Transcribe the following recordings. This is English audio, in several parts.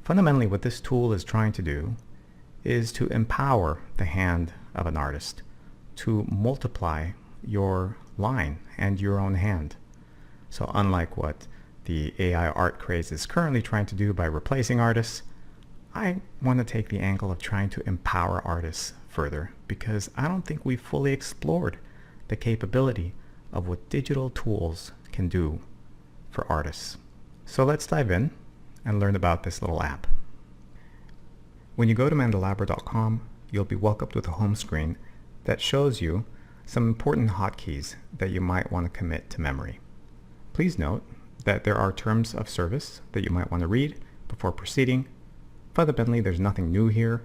Fundamentally, what this tool is trying to do is to empower the hand of an artist to multiply your line and your own hand. So unlike what the AI art craze is currently trying to do by replacing artists, I want to take the angle of trying to empower artists further, because I don't think we've fully explored the capability of what digital tools can do for artists. So let's dive in and learn about this little app. When you go to Mandalabra.com, you'll be welcomed with a home screen that shows you some important hotkeys that you might want to commit to memory. Please note that there are terms of service that you might want to read before proceeding. Fundamentally, there's nothing new here,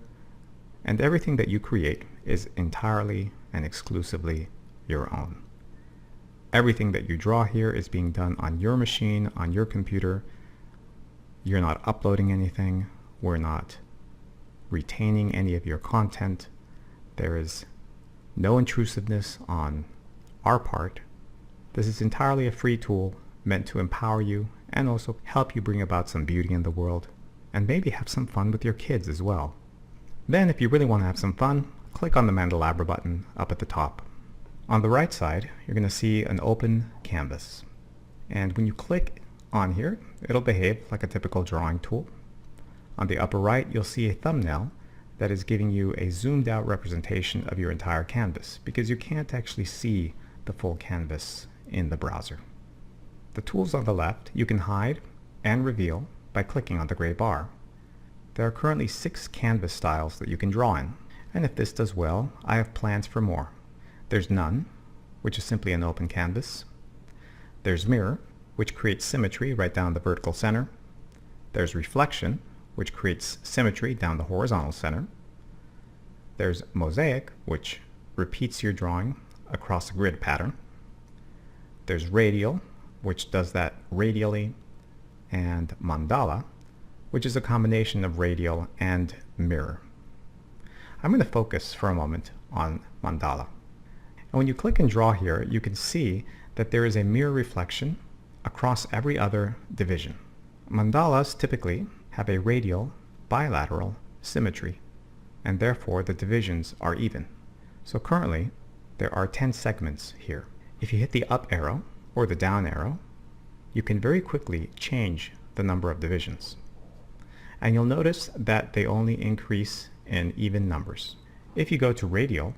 and everything that you create is entirely and exclusively your own. Everything that you draw here is being done on your machine, on your computer. You're not uploading anything. We're not retaining any of your content. There is no intrusiveness on our part. This is entirely a free tool meant to empower you and also help you bring about some beauty in the world, and maybe have some fun with your kids as well. Then, if you really want to have some fun, click on the Mandalabra button up at the top. On the right side, you're going to see an open canvas. And when you click on here, it'll behave like a typical drawing tool. On the upper right, you'll see a thumbnail that is giving you a zoomed out representation of your entire canvas, because you can't actually see the full canvas in the browser. The tools on the left you can hide and reveal by clicking on the gray bar. There are currently 6 canvas styles that you can draw in, and if this does well, I have plans for more. There's None, which is simply an open canvas. There's Mirror, which creates symmetry right down the vertical center. There's Reflection, which creates symmetry down the horizontal center. There's Mosaic, which repeats your drawing across a grid pattern. There's Radial, which does that radially, and Mandala, which is a combination of radial and mirror. I'm going to focus for a moment on Mandala. And when you click and draw here, you can see that there is a mirror reflection across every other division. Mandalas typically have a radial bilateral symmetry, and therefore the divisions are even. So currently there are 10 segments here. If you hit the up arrow or the down arrow, you can very quickly change the number of divisions. And you'll notice that they only increase in even numbers. If you go to radial,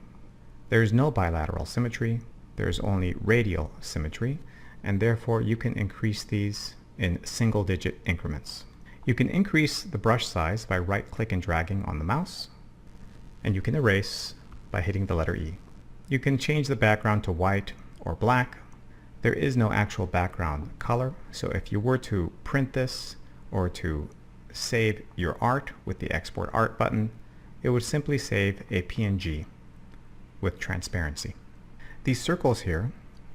there is no bilateral symmetry, there is only radial symmetry, and therefore you can increase these in single-digit increments. You can increase the brush size by right-click and dragging on the mouse, and you can erase by hitting the letter E. You can change the background to white or black. There is no actual background color, so if you were to print this or to save your art with the Export Art button, it would simply save a PNG with transparency. These circles here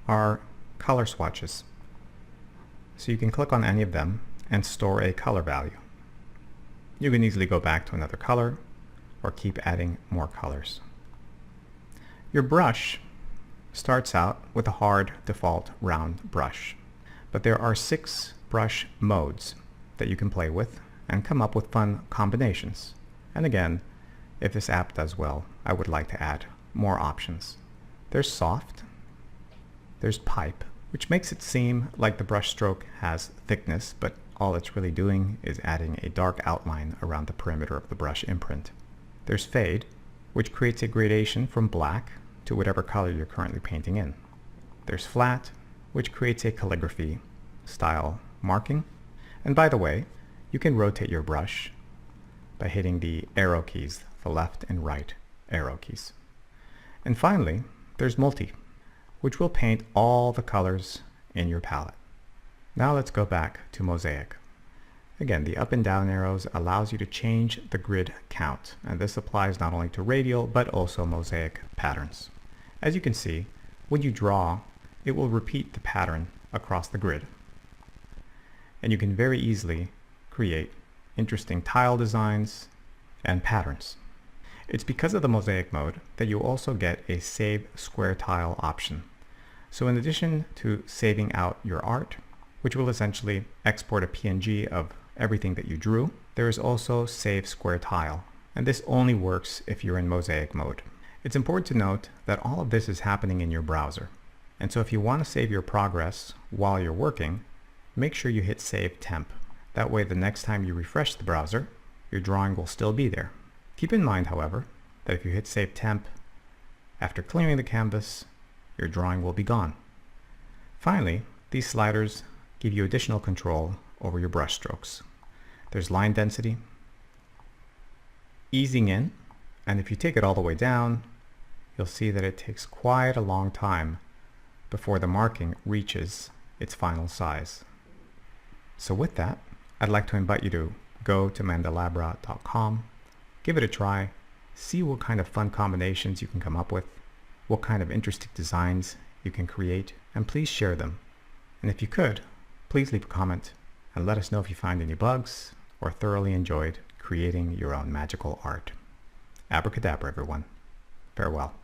are color swatches, so you can click on any of them and store a color value. You can easily go back to another color or keep adding more colors. Your brush starts out with a hard default round brush, but there are 6 brush modes that you can play with and come up with fun combinations. And again, if this app does well, I would like to add more options. There's soft, there's pipe, which makes it seem like the brush stroke has thickness, but all it's really doing is adding a dark outline around the perimeter of the brush imprint. There's fade, which creates a gradation from black to whatever color you're currently painting in. There's flat, which creates a calligraphy style marking. And by the way, you can rotate your brush by hitting the arrow keys, the left and right arrow keys. And finally, there's multi, which will paint all the colors in your palette. Now let's go back to Mosaic. Again, the up and down arrows allows you to change the grid count, and this applies not only to radial but also mosaic patterns. As you can see, when you draw, it will repeat the pattern across the grid. And you can very easily create interesting tile designs and patterns. It's because of the mosaic mode that you also get a save square tile option. So in addition to saving out your art, which will essentially export a PNG of everything that you drew, There is also Save Square Tile, and this only works if you're in mosaic mode. It's important to note that all of this is happening in your browser. And so if you want to save your progress while you're working, make sure you hit Save Temp. That way the next time you refresh the browser, your drawing will still be there. Keep in mind, however, that if you hit Save Temp, after clearing the canvas, your drawing will be gone. Finally, these sliders give you additional control over your brush strokes. There's line density, easing in, and if you take it all the way down, you'll see that it takes quite a long time before the marking reaches its final size. So with that, I'd like to invite you to go to mandalabra.com, give it a try, see what kind of fun combinations you can come up with, what kind of interesting designs you can create, and please share them. And if you could, please leave a comment and let us know if you find any bugs or thoroughly enjoyed creating your own magical art. Abracadabra, everyone. Farewell.